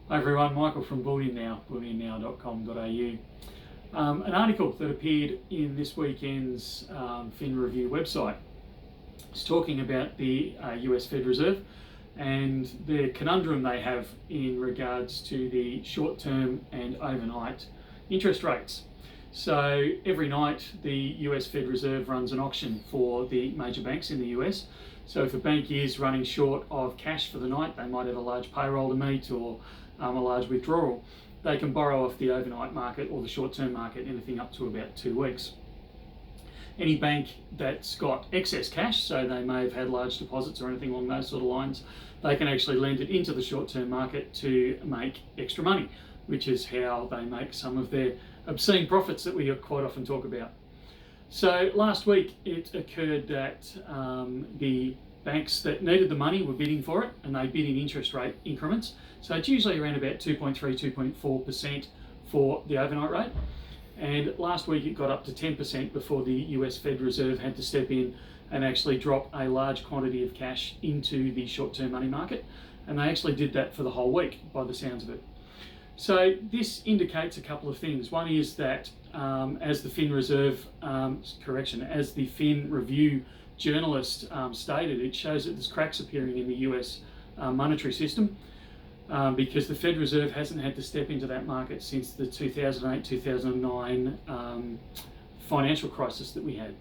Hi everyone, Michael from Bullion Now, bullionnow.com.au. An article that appeared in this weekend's Fin Review website is talking about the US Fed Reserve and the conundrum they have in regards to the short-term and overnight interest rates. So every night the US Fed Reserve runs an auction for the major banks in the US. So if a bank is running short of cash for the night, they might have a large payroll to meet or a large withdrawal, they can borrow off the overnight market or the short-term market, anything up to about 2 weeks. Any bank that's got excess cash, so they may have had large deposits or anything along those sort of lines, they can actually lend it into the short-term market to make extra money, which is how they make some of their obscene profits that we quite often talk about. So last week it occurred that the banks that needed the money were bidding for it, and they bid in interest rate increments. So it's usually around about 2.3, 2.4% for the overnight rate. And last week it got up to 10% before the US Fed Reserve had to step in and actually drop a large quantity of cash into the short-term money market. And they actually did that for the whole week by the sounds of it. So this indicates a couple of things. One is that as the Fin Review journalist stated, it shows that there's cracks appearing in the US monetary system because the Fed Reserve hasn't had to step into that market since the 2008-2009 financial crisis that we had.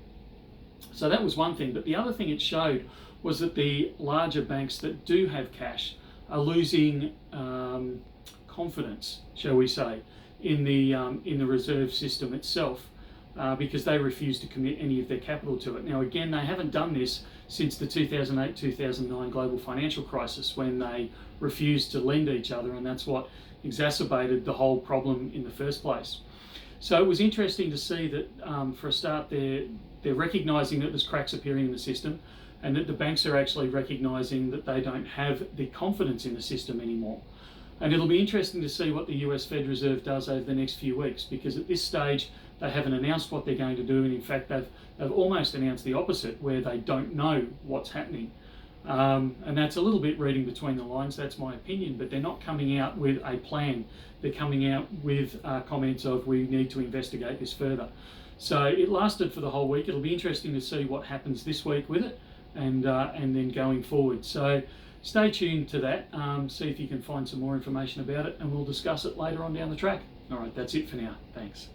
So that was one thing. But the other thing it showed was that the larger banks that do have cash are losing confidence, shall we say, in the reserve system itself, because they refuse to commit any of their capital to it. Now again, they haven't done this since the 2008-2009 global financial crisis, when they refused to lend each other, and that's what exacerbated the whole problem in the first place. So it was interesting to see that for a start they're recognising that there's cracks appearing in the system, and that the banks are actually recognising that they don't have the confidence in the system anymore. And it'll be interesting to see what the US Fed Reserve does over the next few weeks, because at this stage they haven't announced what they're going to do, and in fact they've almost announced the opposite, where they don't know what's happening. And that's a little bit reading between the lines, that's my opinion, but they're not coming out with a plan. They're coming out with comments of, we need to investigate this further. So it lasted for the whole week. It'll be interesting to see what happens this week with it, and then going forward. So stay tuned to that, see if you can find some more information about it, and we'll discuss it later on down the track. All right, that's it for now. Thanks.